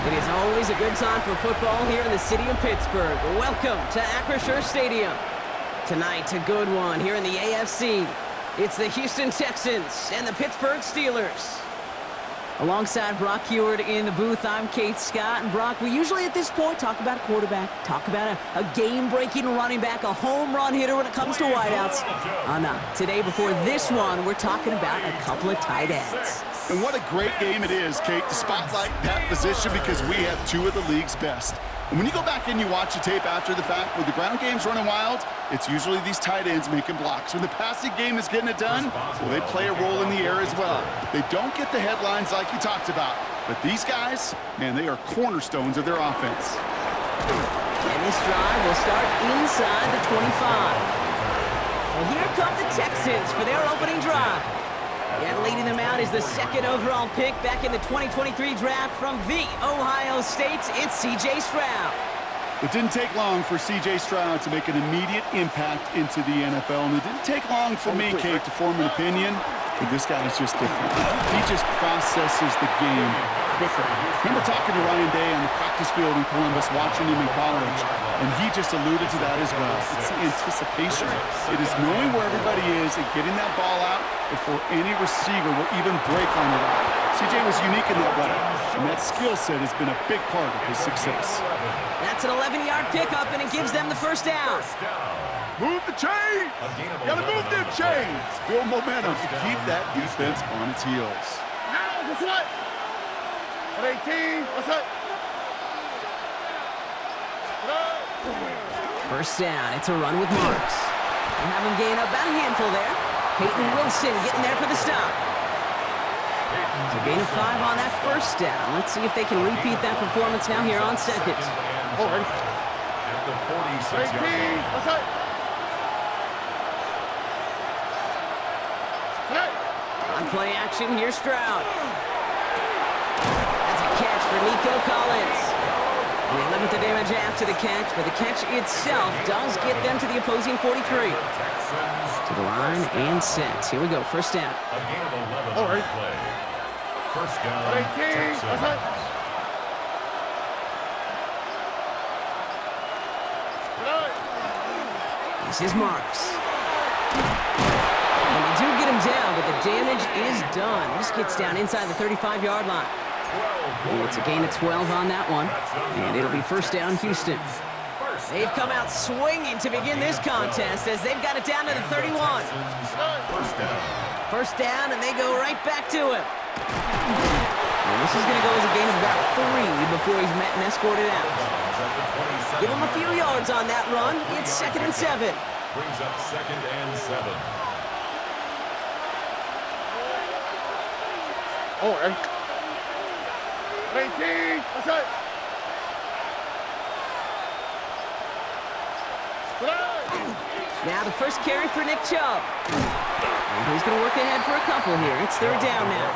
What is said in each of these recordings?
It is always a good time for football here in the city of Pittsburgh. Welcome to Acrisure Stadium. Tonight, a good one here in the AFC. It's the Houston Texans and the Pittsburgh Steelers. Alongside Brock Heward in the booth, I'm Kate Scott. And Brock, we usually at this point talk about a quarterback, talk about a game-breaking running back, a home run hitter when it comes to wideouts. No. Today, before this one, we're talking about a couple of tight ends. And what a great game it is, Kate, to spotlight that position because we have two of the league's best. And when you go back and you watch the tape after the fact, when the ground game's running wild, it's usually these tight ends making blocks. When the passing game is getting it done, well, they play a role in the air as well. They don't get the headlines like you talked about. But these guys, man, they are cornerstones of their offense. And this drive will start inside the 25. Well, here come the Texans for their opening drive. And leading them out is the second overall pick back in the 2023 draft from the Ohio State. It's C.J. Stroud. It didn't take long for C.J. Stroud to make an immediate impact into the NFL. And it didn't take long for me, Kate, to form an opinion. But this guy is just different. He just processes the game quicker. Remember talking to Ryan Day on the practice field in Columbus, watching him in college, and he just alluded to that as well. It's the anticipation. It is knowing where everybody is and getting that ball out before any receiver will even break on it out. CJ was unique in that way, and that skill set has been a big part of his success. That's an 11-yard pickup, and it gives them the first down. Move the chains! Gotta move them chains! Build momentum to keep that defense on its heels. Now, what's what? 18, what's up? First down, it's a run with Marks. We'll have him gain about a handful there. Peyton Wilson getting there for the stop. So gain of 5 on that first down. Let's see if they can repeat that performance now here on second. All right. At the 46-yard. What's up? On play action, here's Stroud. That's a catch for Nico Collins. And they limit the damage after the catch, but the catch itself does get them to the opposing 43. To the line and set. Here we go, first down. All right. First down. 18. What's up? This is Marks. And they do get him down, but the damage is done. This gets down inside the 35-yard line. And it's a gain of 12 on that one. And it'll be first down, Houston. They've come out swinging to begin this contest as they've got it down to the 31. First down, and they go right back to him. And this is going to go as a gain of about 3 before he's met and escorted out. Give him a few yards on that run. It's 2nd and 7. Brings up 2nd and 7. All right. 18. What's up? Now the first carry for Nick Chubb. And he's going to work ahead for a couple here. It's third down now.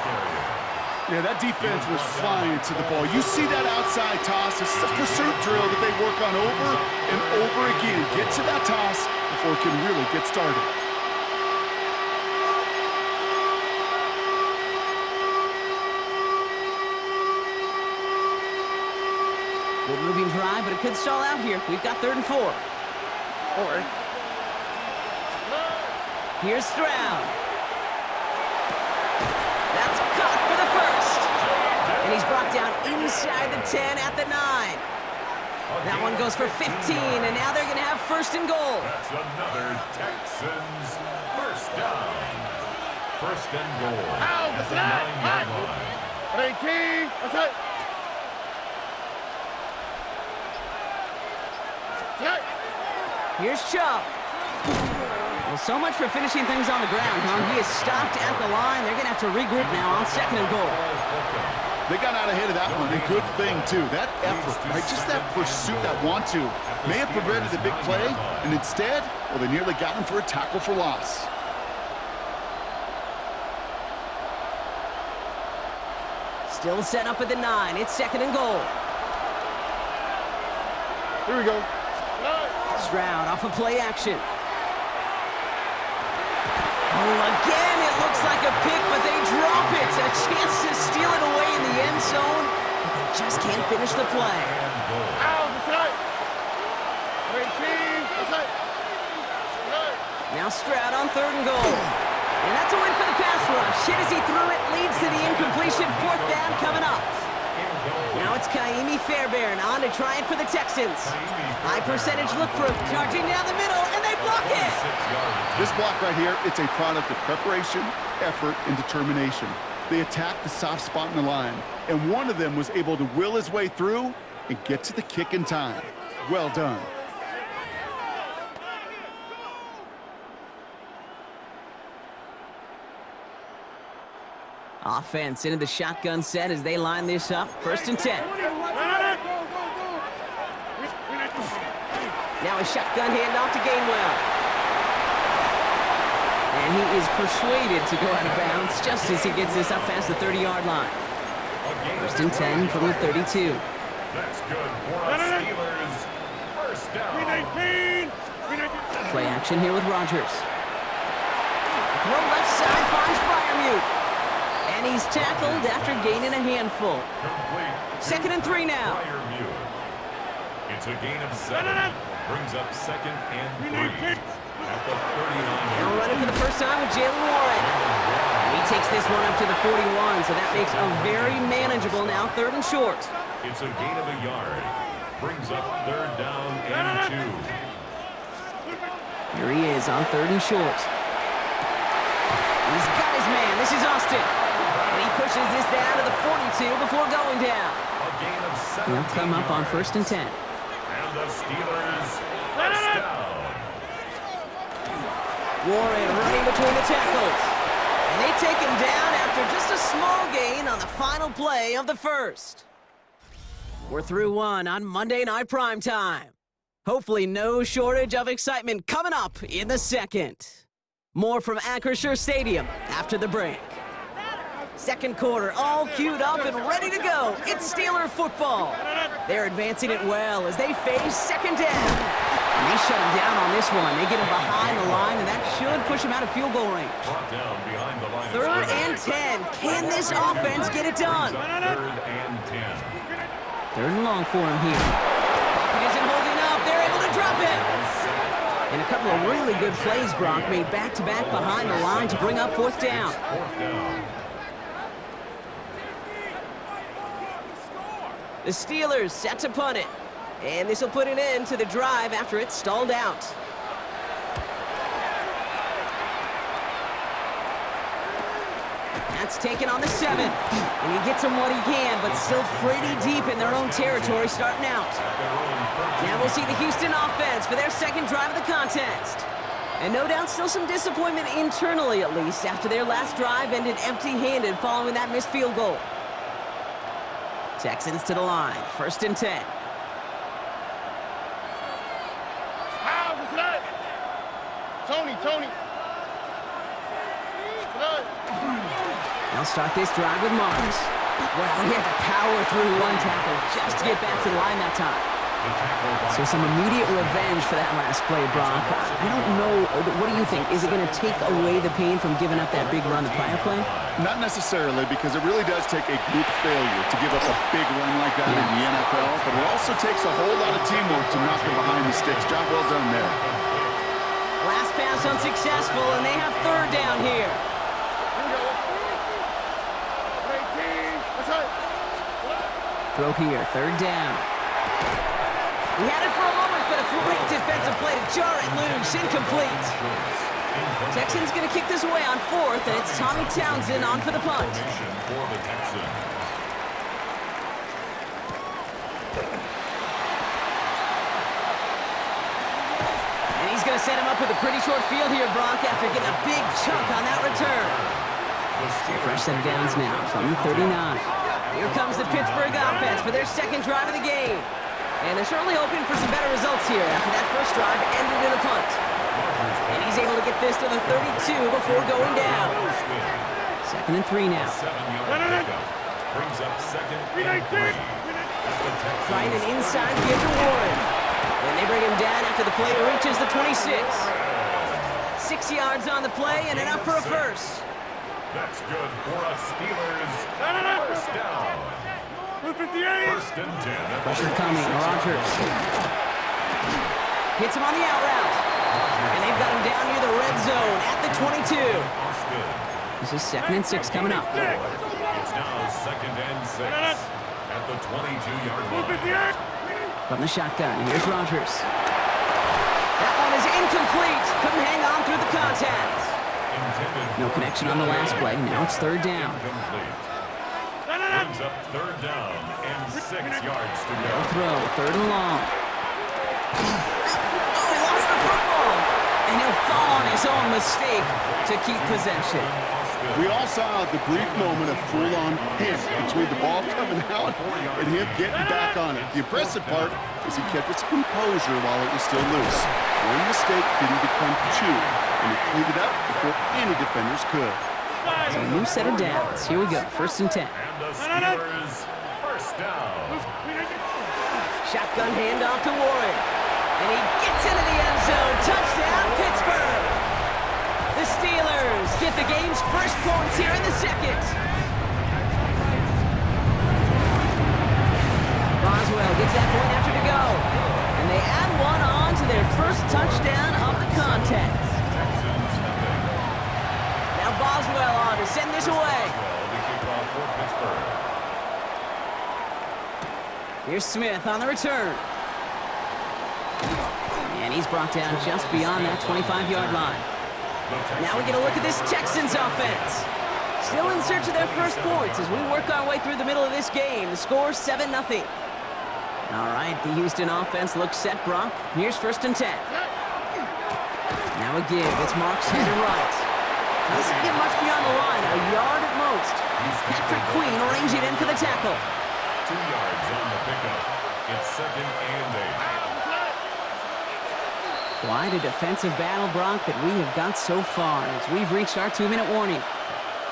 Yeah, that defense was flying to the ball. You see that outside toss. This is a pursuit drill that they work on over and over again. Get to that toss before it can really get started. Good moving drive, but it could stall out here. We've got 3rd and 4. All right. Here's Stroud. That's caught for the first. And he's brought down inside the 10 at the 9. That one goes for 15, and now they're going to have 1st and goal. That's another Texans first down. 1st and goal. At the 9-yard line. 18. What's up? Here's Chubb. Well, so much for finishing things on the ground, huh? He is stopped at the line. They're going to have to regroup now on 2nd and goal. They got out ahead of that one, and good thing, too. That effort, right? Just that pursuit, that want-to, may have prevented the big play, and instead, well, they nearly got him for a tackle for loss. Still set up at the 9. It's 2nd and goal. Here we go. Stroud off of play action. Oh, again, it looks like a pick, but they drop it. A chance to steal it away in the end zone, but they just can't finish the play. Now Stroud on 3rd and goal. And that's a win for the pass rush. Hit as he threw it, leads to the incompletion. 4th down coming up. Now it's Kaimi Fairbairn on to try it for the Texans. High percentage look for him, charging down the middle, and they block it. This block right here, it's a product of preparation, effort, and determination. They attacked the soft spot in the line, and one of them was able to will his way through and get to the kick in time. Well done. Offense into the shotgun set as they line this up. 1st and 10. Now a shotgun handoff to Gainwell. And he is persuaded to go out of bounds just as he gets this up past the 30-yard line. 1st and 10 from the 32. That's good for us Steelers. 1st down. Play action here with Rodgers. Throw left side finds Freiermuth. And he's tackled after gaining a handful. 2nd and 3 now. It's a gain of 7. Brings up 2nd and 3. At the 39. Now running for the first time with Jalen Warren. And he takes this one up to the 41, so that makes a very manageable now 3rd and short. It's a gain of a yard. Brings up 3rd down and 2. Here he is on 3rd and short. He's got his man. This is Austin. And he pushes this down to the 42 before going down. A gain of 7. He'll come up on 1st and 10. And the Steelers 1st down. Warren running between the tackles. And they take him down after just a small gain on the final play of the 1st. We're through one on Monday Night Primetime. Hopefully no shortage of excitement coming up in the 2nd. More from Acrisure Stadium after the break. 2nd quarter, all queued up and ready to go. It's Steeler football. They're advancing it well as they face 2nd down. And they shut him down on this one. They get him behind the line, and that should push him out of field goal range. Brought down behind the line. 3rd and 10. Can this offense get it done? 3rd and 10. 3rd and long for him here. Pocket isn't holding up. They're able to drop it. And a couple of really good plays, Brock, made back-to-back behind the line to bring up 4th down. 4th down. The Steelers set to punt it. And this will put an end to the drive after it's stalled out. That's taken on the 7. And he gets him what he can, but still pretty deep in their own territory starting out. Now we'll see the Houston offense for their 2nd drive of the contest. And no doubt still some disappointment internally, at least, after their last drive ended empty-handed following that missed field goal. Texans to the line, 1st and 10. Tony. They'll start this drive with Mars. Well, he had to power through one tackle just to get back to the line that time. So some immediate revenge for that last play, Brock. I don't know. What do you think? Is it going to take away the pain from giving up that big run the prior play? Not necessarily, because it really does take a group failure to give up a big run like that in the NFL, but it also takes a whole lot of teamwork to knock them behind the sticks. Job well done there. Last pass unsuccessful, and they have 3rd down here. Throw here, 3rd down. He had it for a moment, but a great defensive play to jar it loose, incomplete. Texans going to kick this away on 4th, and it's Tommy Townsend on for the punt. And he's going to set him up with a pretty short field here, Brock, after getting a big chunk on that return. Fresh set of downs now from the 39. Here comes the Pittsburgh offense for their 2nd drive of the game. And they're certainly hoping for some better results here after that first drive ended in a punt. And he's able to get this to the 32 before going down. 2nd and 3 now. Brings up 2nd and 3. Trying an inside give to Warren. And they bring him down after the play reaches the 26. 6 yards on the play and enough for a first. That's good for us Steelers. 1st down. 58. First and 10. Pressure coming. Rodgers hits him on the out route. And they've got him down near the red zone at the 22. This is 2nd and 6 coming up. It's now 2nd and 6 at the 22-yard line. From the shotgun, here's Rodgers. That one is incomplete. Couldn't hang on through the contact. No connection on the last play. Now it's 3rd down. Brings up 3rd down and 6 yards to go. They'll throw, 3rd and long. Oh, he lost the football. And he'll fall on his own mistake to keep possession. We all saw the brief moment of full-on hit between the ball coming out and him getting back on it. The impressive part is he kept his composure while it was still loose. One mistake didn't become two, and he cleaned it up before any defenders could. So a new set of downs. Here we go, 1st and 10. And the Steelers, first down. Shotgun handoff to Warren. And he gets into the end zone. Touchdown, Pittsburgh. The Steelers get the game's first points here in the 2nd. Boswell gets that point after to go. And they add one on to their first touchdown of the contest. Now Boswell on to send this away. Here's Smith on the return. And he's brought down just beyond that 25-yard line. Now we get a look at this Texans offense. Still in search of their first points as we work our way through the middle of this game. The score 7-0. All right, the Houston offense looks set, Brock. Here's 1st and 10. Now a give. It's Marks headed right. Doesn't get much beyond the line, a yard at most. Patrick Queen arranging it in for the tackle. 2 yards on the pickup. It's 2nd and 8. Quite a defensive battle, Brock, that we have got so far as we've reached our 2-minute warning.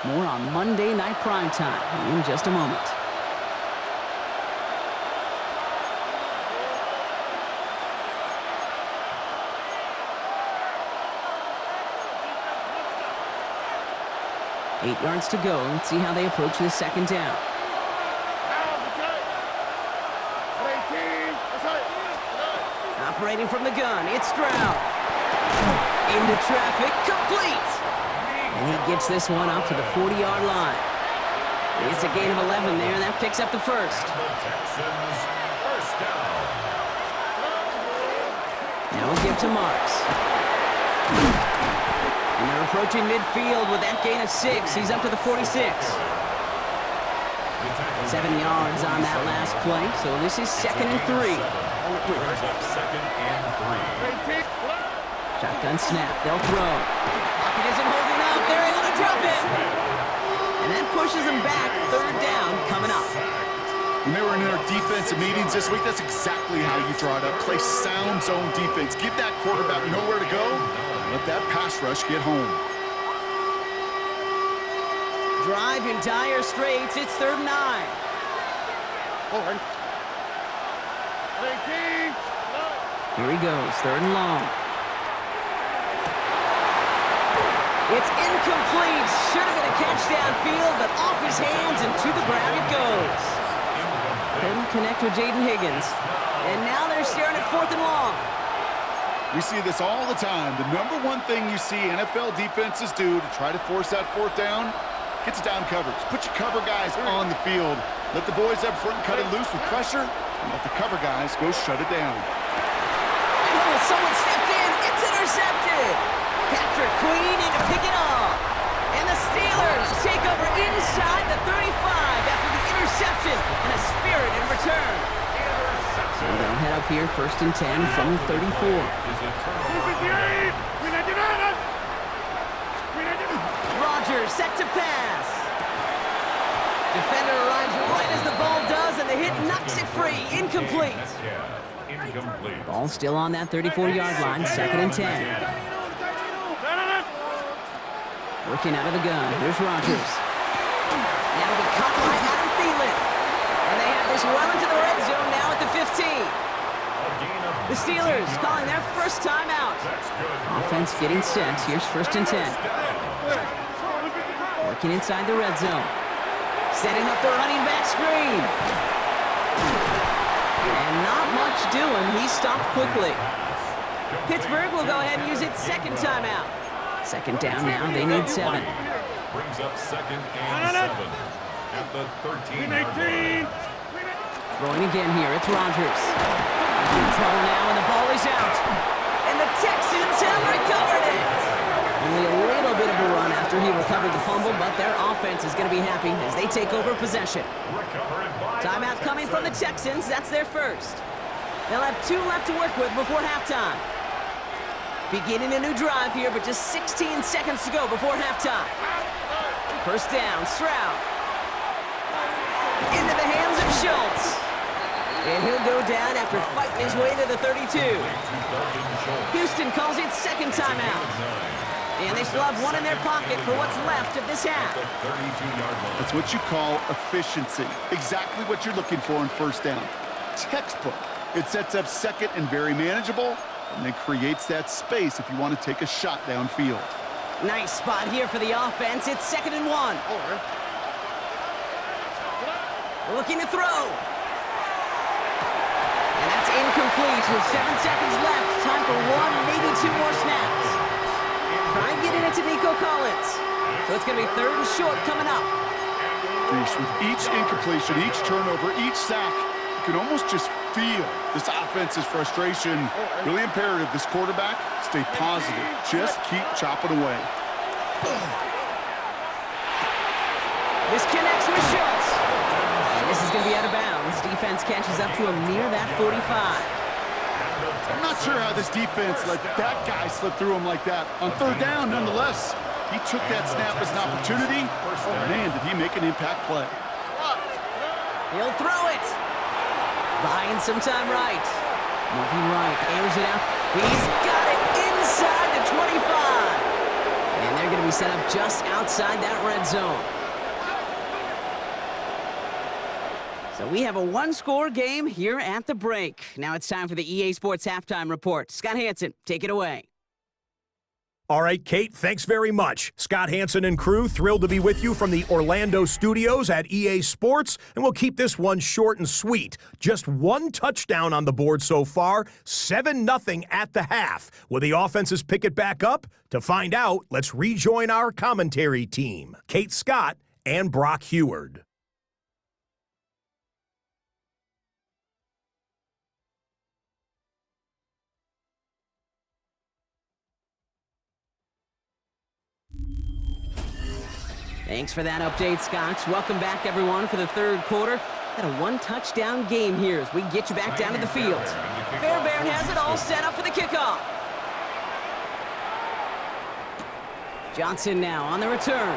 More on Monday Night Primetime in just a moment. Eight yards to go. Let's see how they approach this 2nd down. Operating from the gun, it's Stroud. Into traffic, complete. And he gets this one up to the 40-yard line. It's a gain of 11 there, and that picks up the first. Texans, first down. Now we'll give to Marks. And they're approaching midfield with that gain of 6. He's up to the 46. 7 yards on that last play, so this is 2nd and 3. Shotgun snap, they'll throw. Pocket isn't holding up, they're able to drop it. And that pushes them back, 3rd down coming up. When they were in their defensive meetings this week, that's exactly how you draw it up. Play sound zone defense. Give that quarterback nowhere to go. Let that pass rush get home. Drive in dire straits, it's 3rd and 9. Here he goes, 3rd and long. It's incomplete. Should have been a catch downfield, but off his hands and to the ground it goes. Couldn't connect with Jaden Higgins. And now they're staring at 4th and long. We see this all the time. The number one thing you see NFL defenses do to try to force that 4th down, gets it down coverage. Put your cover guys on the field. Let the boys up front cut it loose with pressure, and let the cover guys go shut it down. Oh, someone stepped in. It's intercepted. Patrick Queen in to pick it up. And the Steelers take over inside the 35 after the interception and a spirited return. So they'll head up here 1st and 10 from the 34. Rodgers set to pass. Defender arrives right as the ball does, and the hit knocks it free. Incomplete. Ball still on that 34-yard line, 2nd and 10. Working out of the gun. Here's Rodgers. Now we caught by Adam Thielen. And they have this well into the red zone now at the 15. The Steelers calling their first timeout. Offense getting set. Here's 1st and 10. Working inside the red zone. Setting up the running back screen. doing, he stopped quickly. Pittsburgh will go ahead and use its second timeout. Second down now, they need 7. Brings up second and 7 at the 13-yard line. Throwing again here, it's Rodgers. In trouble now, and the ball is out. And the Texans have recovered it. Only a little bit of a run after he recovered the fumble, but their offense is going to be happy as they take over possession. Timeout coming from the Texans. That's their first. They'll have 2 left to work with before halftime. Beginning a new drive here, but just 16 seconds to go before halftime. First down, Stroud. Into the hands of Schultz. And he'll go down after fighting his way to the 32. Houston calls it second timeout. And they still have 1 in their pocket for what's left of this half. That's what you call efficiency. Exactly what you're looking for in first down. Textbook. It sets up second and very manageable, and then creates that space if you want to take a shot downfield. Nice spot here for the offense. It's second and 1. Looking to throw. And that's incomplete with 7 seconds left. Time for 1, maybe 2 more snaps. Try and get it into Nico Collins. So it's going to be 3rd and short coming up. With each incompletion, each turnover, each sack, you can almost just feel this offense's frustration. Really imperative, this quarterback, stay positive. Just keep chopping away. This connects with Schultz. And this is going to be out of bounds. Defense catches up to him near that 45. I'm not sure how this defense let that guy slip through him like that. On 3rd down, nonetheless, he took that snap as an opportunity. Oh, man, did he make an impact play. He'll throw it. Buying some time right. Moving right, airs it out. He's got it inside the 25. And they're going to be set up just outside that red zone. So we have a 1-score game here at the break. Now it's time for the EA Sports Halftime Report. Scott Hansen, take it away. All right, Kate, thanks very much. Scott Hansen and crew, thrilled to be with you from the Orlando studios at EA Sports, and we'll keep this one short and sweet. Just 1 touchdown on the board so far, 7-0 at the half. Will the offenses pick it back up? To find out, let's rejoin our commentary team, Kate Scott and Brock Heward. Thanks for that update, Scott. Welcome back, everyone, for the 3rd quarter. Got a 1-touchdown game here as we get you back down to the field. Fairbairn has it all set up for the kickoff. Johnson now on the return.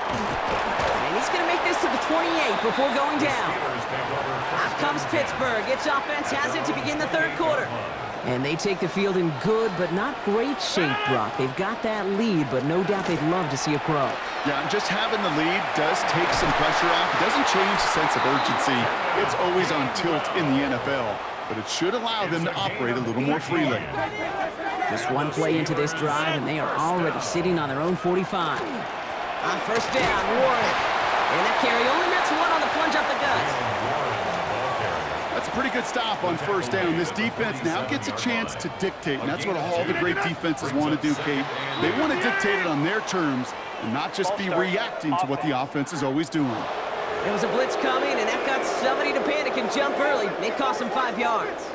And he's going to make this to the 28 before going down. Out comes Pittsburgh. Its offense has it to begin the 3rd quarter. And they take the field in good but not great shape, Brock. They've got that lead, but no doubt they'd love to see a crow. Yeah, and just having the lead does take some pressure off. It doesn't change the sense of urgency. It's always on tilt in the NFL, but it should allow them to operate a little more freely. Just 1 play into this drive, and they are already sitting on their own 45. On first down, Warren. And that carry only nets 1 on the plunge up the gut. That's a pretty good stop on first down. This defense now gets a chance to dictate, and that's what all the great defenses want to do, Kate. They want to dictate it on their terms and not just be reacting to what the offense is always doing. There was a blitz coming, and that got somebody to panic and jump early. It cost them 5 yards.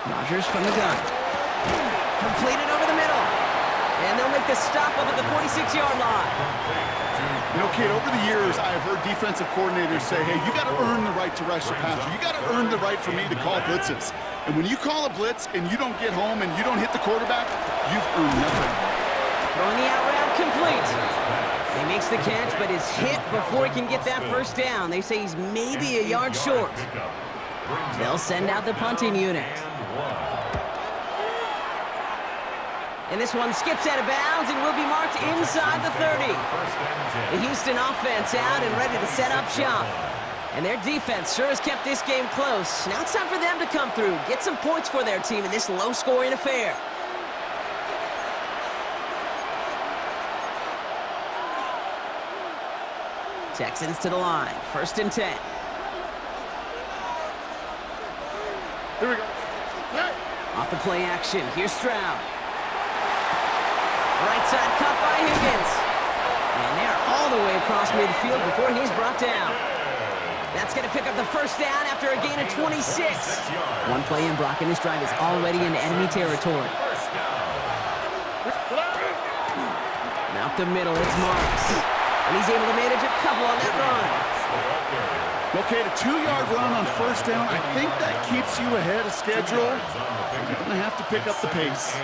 Rodgers from the gun. Completed over the middle. And they'll make the stop up at the 46-yard line. You know, Kate, over the years, I have heard defensive coordinators say, hey, you got to earn the right to rush the passer. You got to earn the right for me to call blitzes. And when you call a blitz and you don't get home and you don't hit the quarterback, you've earned nothing. Throwing the out route complete. He makes the catch, but is hit before he can get that first down. They say he's maybe a yard short. They'll send out the punting unit. And this one skips out of bounds and will be marked inside the 30. The Houston offense out and ready to set up shop. And their defense sure has kept this game close. Now it's time for them to come through, get some points for their team in this low-scoring affair. Texans to the line. 1st and 10. Here we go. Hey. Off the play action. Here's Stroud. Right side cut by Higgins. And they're all the way across midfield before he's brought down. That's going to pick up the 1st down after a gain of 26. One play in, Brock, and this drive is already in enemy territory. And up the middle, it's Marks. And he's able to manage a couple on that run. Okay, a 2-yard run on 1st down. I think that keeps you ahead of schedule. You're going to have to pick up the pace.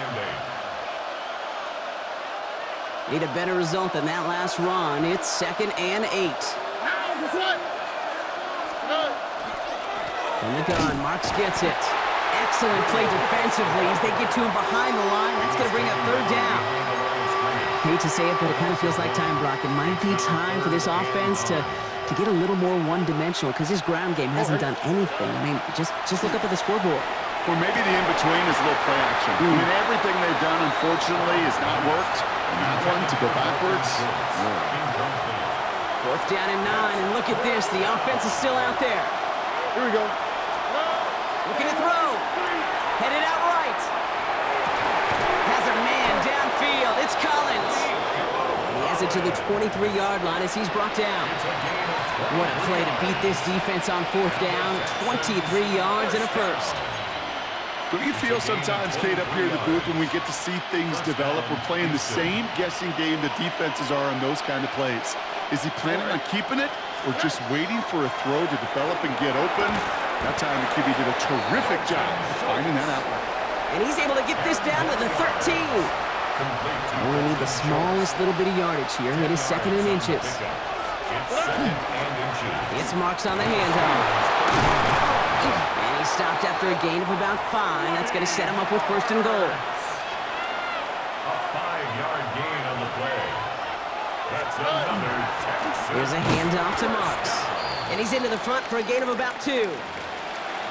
Need a better result than that last run. It's 2nd and 8. From the gun, Marks gets it. Excellent play defensively as they get to him behind the line. That's going to bring up 3rd down. Hate to say it, but it kind of feels like time, Brock. It might be time for this offense to get a little more one-dimensional because his ground game hasn't done anything. I mean, just look up at the scoreboard. Or maybe the in-between is a little play action. I mean, everything they've done, unfortunately, has not worked. And that one to go backwards. 4th down and 9, and look at this. The offense is still out there. Here we go. Looking to throw. Headed out right. Has a man downfield. It's Collins. And he has it to the 23-yard line as he's brought down. What a play to beat this defense on 4th down. 23 yards and a 1st. Don't you feel sometimes, Kate, up here in the booth when we get to see things develop, we're playing the same guessing game the defenses are on those kind of plays? Is he planning on keeping it or just waiting for a throw to develop and get open? That time the QB did a terrific job of finding that outlet. And he's able to get this down to the 13. Only need the smallest little bit of yardage here. It is 2nd and inches. It's Marks on the handoff. And he stopped after a gain of about 5. That's going to set him up with 1st and goal. A 5-yard gain on the play. That's another Texas. Here's a handoff to Marks. And he's into the front for a gain of about 2.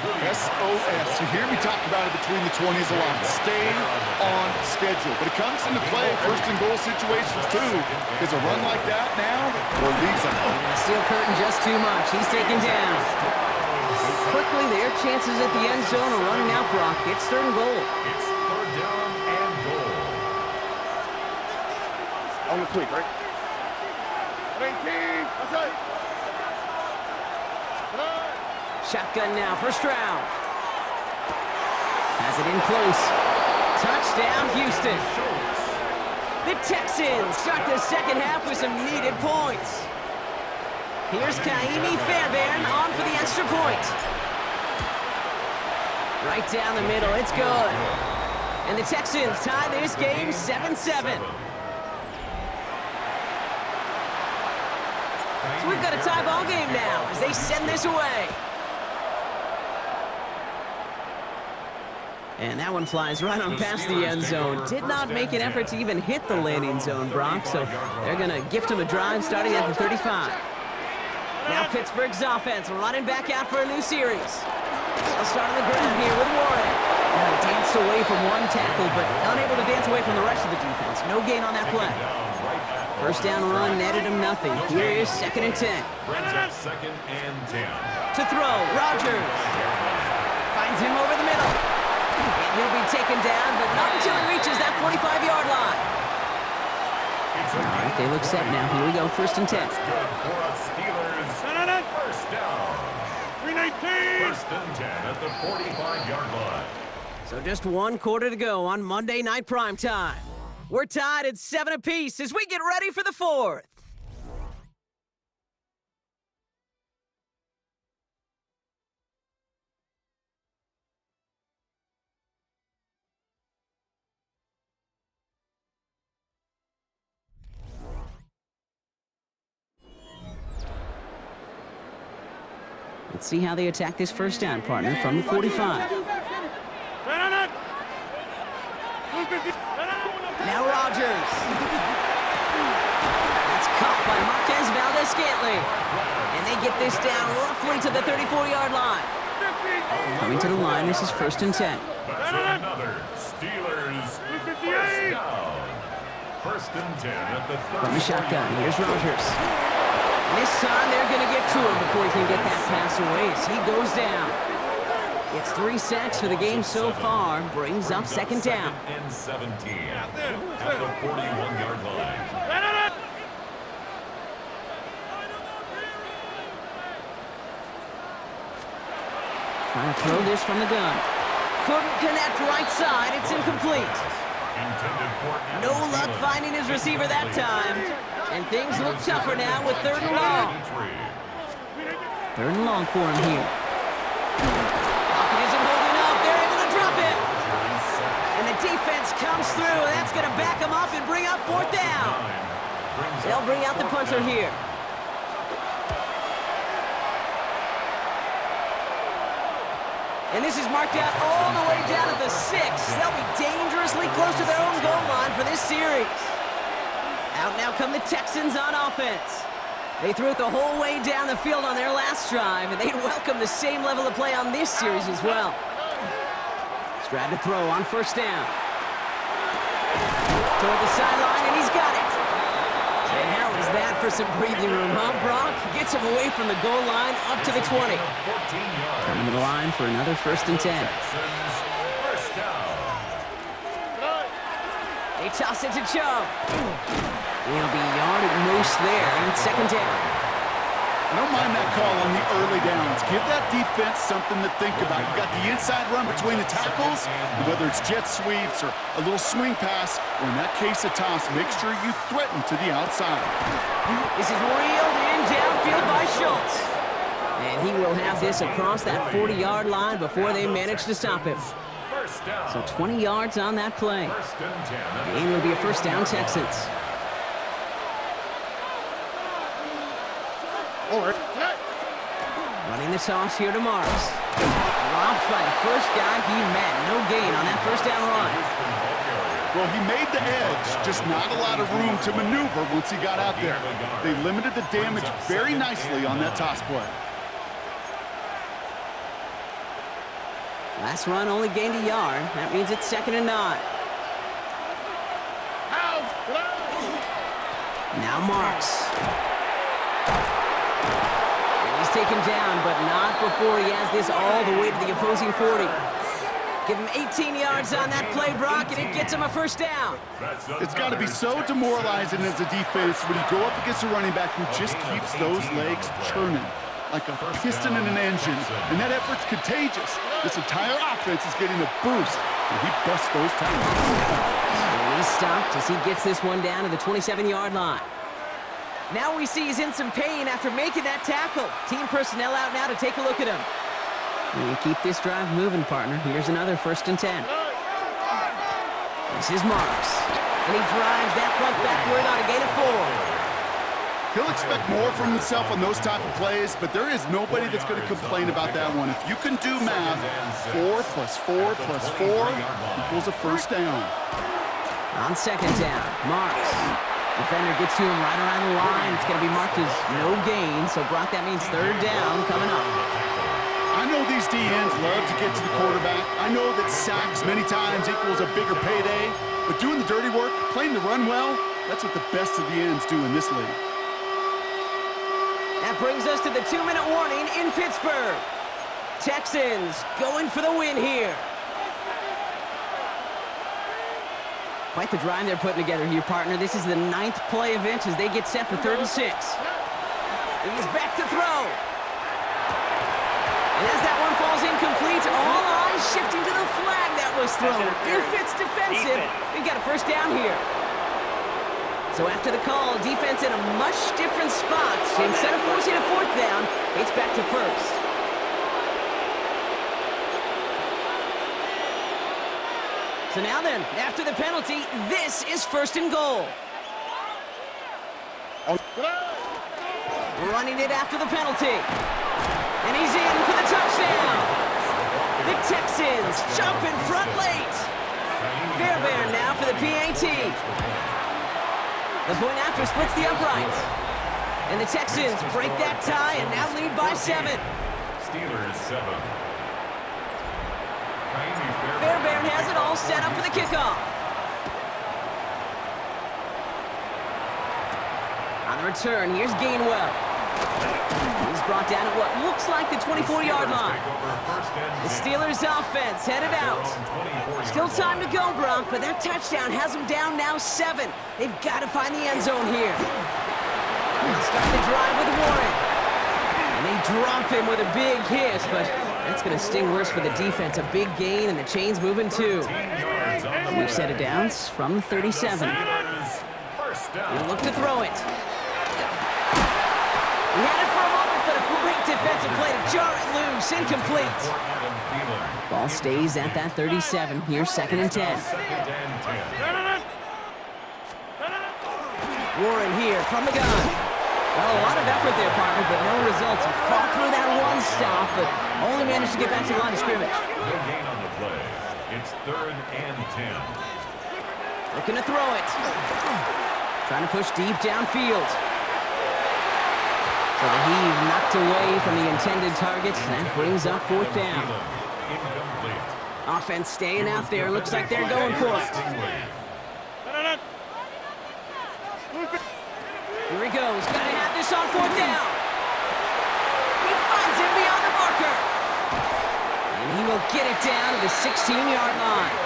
SOS. You hear me talk about it between the 20s a lot. Stay on schedule. But it comes into play 1st and goal situations too. Because a run like that now, well, leaves them. And steel curtain just too much. He's taken down. And quickly, their chances at the end zone are running out, Brock. It's 3rd and goal. It's 3rd down and goal. On the quick, right? 19. That's it. Shotgun now for Stroud. Has it in close. Touchdown, Houston. The Texans start the 2nd half with some needed points. Here's Kaimi Fairbairn on for the extra point. Right down the middle, it's good. And the Texans tie this game 7-7. So we've got a tie ball game now as they send this away. And that one flies right on past the end zone. Did not make an effort to even hit the landing zone, Brock, so they're going to gift him a drive starting at the 35. Now Pittsburgh's offense running back out for a new series. They'll start on the ground here with Warren. Now he danced away from one tackle, but unable to dance away from the rest of the defense. No gain on that play. 1st down run netted him nothing. Here is 2nd and 10. Brings up 2nd and 10. To throw, Rodgers. Finds him over the middle. And he'll be taken down, but not until he reaches that 45-yard line. All right, they look set now. Here we go, 1st and 10. Good for us Steelers. 1st down. 319. 1st and 10 at the 45-yard line. So just 1 quarter to go on Monday Night Primetime. We're tied at 7 apiece as we get ready for the 4th. Let's see how they attack this 1st down, partner, from the 45. Now Rodgers. It's caught by Marquez Valdez-Scantling. And they get this down roughly to the 34-yard line. Coming to the line, this is 1st and 10. That's another Steelers 1st down. 1st and 10 at the 34. From the shotgun, here's Rodgers. This time they're going to get to him before he can get that pass away as he goes down. It's 3 sacks for the game so far. Brings up second down. And 17 at the 41-yard line. Trying to throw this from the gun. Couldn't connect right side. It's incomplete. No luck finding his receiver that time. And things look tougher now with 3rd and long. 3rd and long for him here. Pocket isn't holding up. They're able to drop it. And the defense comes through. That's going to back him up and bring up 4th down. They'll bring out the punter here. And this is marked out all the way down at the 6. They'll be dangerously close to their own goal line for this series. Out now come the Texans on offense. They threw it the whole way down the field on their last drive, and they'd welcome the same level of play on this series as well. Strad to throw on 1st down. Toward the sideline, and he's got it. And how is that for some breathing room, huh, Brock? Gets him away from the goal line up to the 20. Coming to the line for another 1st and 10. They toss it to Chubb. He'll be a yard at most there, and it's 2nd down. I don't mind that call on the early downs. Give that defense something to think about. You got the inside run between the tackles, and whether it's jet sweeps or a little swing pass, or in that case a toss, make sure you threaten to the outside. This is reeled in downfield by Schultz. And he will have this across that 40-yard line before they manage to stop him. So 20 yards on that play. And it'll be a 1st down Texans. Running the toss here to Marks. Dropped by the first guy he met. No gain on that 1st down run. Well, he made the edge, just not a lot of room to maneuver once he got out there. They limited the damage very nicely on that toss play. Last run only gained a yard. That means it's 2nd and 9. Now Marks. Taken down, but not before he has this all the way to the opposing 40. Give him 18 yards on that play, Brock, and it gets him a 1st down. It's got to be so demoralizing as a defense when you go up against a running back who just keeps those legs churning like a piston in an engine, and that effort's contagious. This entire offense is getting a boost, and he busts those tackles. And he's stopped as he gets this one down to the 27-yard line. Now we see he's in some pain after making that tackle. Team personnel out now to take a look at him. You keep this drive moving, partner. Here's another 1st and 10. This is Marks. And he drives that front backward on a gain of 4. He'll expect more from himself on those type of plays, but there is nobody that's going to complain about that one. If you can do math, 4 plus 4 plus 4 equals a 1st down. On 2nd down, Marks. Defender gets to him right around the line. It's going to be marked as no gain. So, Brock, that means 3rd down coming up. I know these DNs love to get to the quarterback. I know that sacks many times equals a bigger payday. But doing the dirty work, playing the run well, that's what the best of the ends do in this league. That brings us to the 2-minute warning in Pittsburgh. Texans going for the win here. Quite the drive they're putting together here, partner. This is the 9th play event as they get set for 3rd and 6. He's back to throw. And as that one falls incomplete, all eyes shifting to the flag that was thrown. If it's defensive, we've got a 1st down here. So after the call, defense in a much different spot. Instead of forcing a 4th down, it's back to 1st. So now then, after the penalty, this is 1st and goal. Running it after the penalty. And he's in for the touchdown. The Texans jump in front late. Fairbairn now for the PAT. The point after splits the uprights. And the Texans break that tie and now lead by 7. Steelers 7. Fairbairn has it all set up for the kickoff. On the return, here's Gainwell. He's brought down at what looks like the 24-yard line. The Steelers offense headed out. Still time to go, Brock, but that touchdown has them down now 7. They've got to find the end zone here. They'll start the drive with Warren. And they drop him with a big hit, but that's going to sting worse for the defense. A big gain, and the chain's moving too. We've set it down from 37. He'll look to throw it. He had it for a moment, but a great defensive play to jar it loose. Incomplete. Ball stays at that 37. Here's 2nd and 10. Warren here from the gun. Well, a lot of effort there, partner, but no results. He fought through that one stop, but only managed to get back to the line of scrimmage. No gain on the play. It's 3rd and 10. Looking to throw it. Trying to push deep downfield. So the heave knocked away from the intended target. That brings up 4th down. Incomplete. Offense staying out there. Looks like they're going for it. Here he goes. Got to have this on 4th down. He finds him beyond the marker. And he will get it down to the 16-yard line.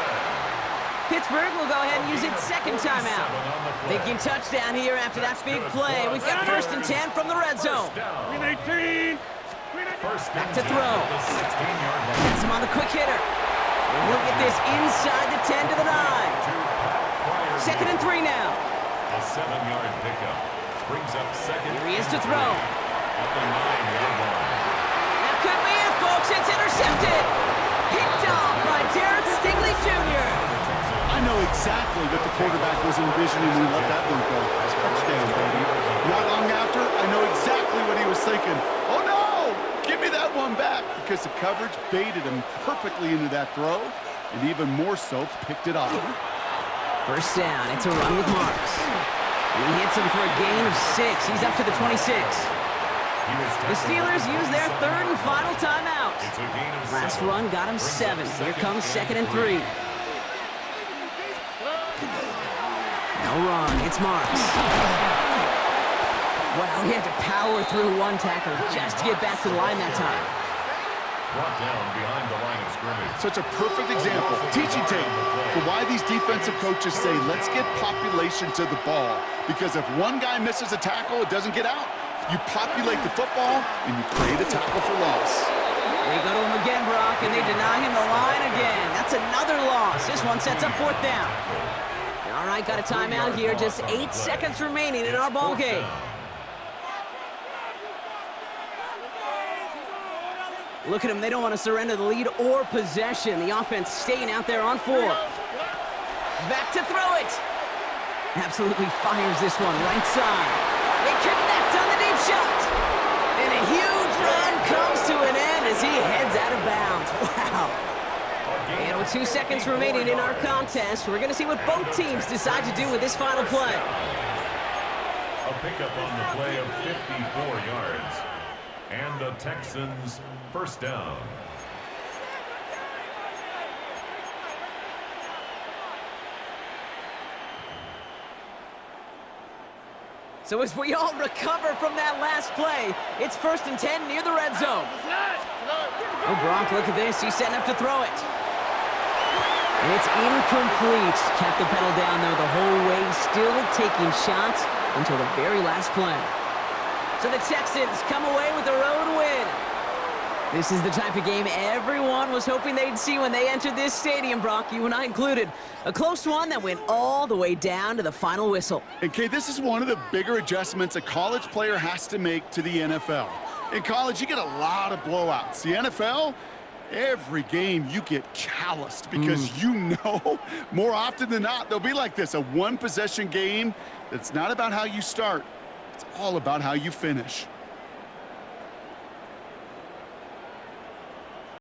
Pittsburgh will go ahead and use its 2nd timeout. Thinking touchdown here after that big play. We've got 1st and 10 from the red zone. Back to throw. Gets him on the quick hitter. And he'll get this inside the 10 to the 9. 2nd and 3 now. A 7-yard pickup. Brings up 2nd. Here he is to throw. At the 9-yard line. That could be it, folks. It's intercepted. Picked off by Derek Stingley Jr. I know exactly what the quarterback was envisioning when he let that one go. Touchdown, baby. Not long after, I know exactly what he was thinking. Oh, no! Give me that one back, because the coverage baited him perfectly into that throw, and even more so, picked it off. 1st down. It's a run with Marks. And he hits him for a gain of 6. He's up to the 26. The Steelers use their 3rd and final timeout. Last run got him 7. Here comes 2nd and 3. No run. It's Marks. Wow, he had to power through one tackle just to get back to the line that time. Brought down behind the line of scrimmage. Such a perfect example, teaching tape, for why these defensive coaches say, let's get population to the ball. Because if one guy misses a tackle, it doesn't get out. You populate the football, and you create a tackle for loss. They go to him again, Brock, and they deny him the line again. That's another loss. This one sets up 4th down. All right, got a timeout here. Just 8 seconds remaining in our ball game. Look at them. They don't want to surrender the lead or possession. The offense staying out there on 4. Back to throw it. Absolutely fires this one right side. They connect on the deep shot. And a huge run comes to an end as he heads out of bounds. Wow. And with 2 seconds remaining in our contest, we're going to see what both teams decide to do with this final play. A pickup on the play of 54 yards. And the Texans 1st down. So as we all recover from that last play, it's 1st and 10 near the red zone. Oh, Brock, look at this. He's setting up to throw it. And it's incomplete. Kept the pedal down, though, the whole way, still taking shots until the very last play. So the Texans come away with the road win. This is the type of game everyone was hoping they'd see when they entered this stadium, Brock, you and I included. A close one that went all the way down to the final whistle. And, Kay, this is one of the bigger adjustments a college player has to make to the NFL. In college, you get a lot of blowouts. The NFL, every game you get calloused because you know more often than not they'll be like this, a one-possession game that's not about how you start. It's all about how you finish.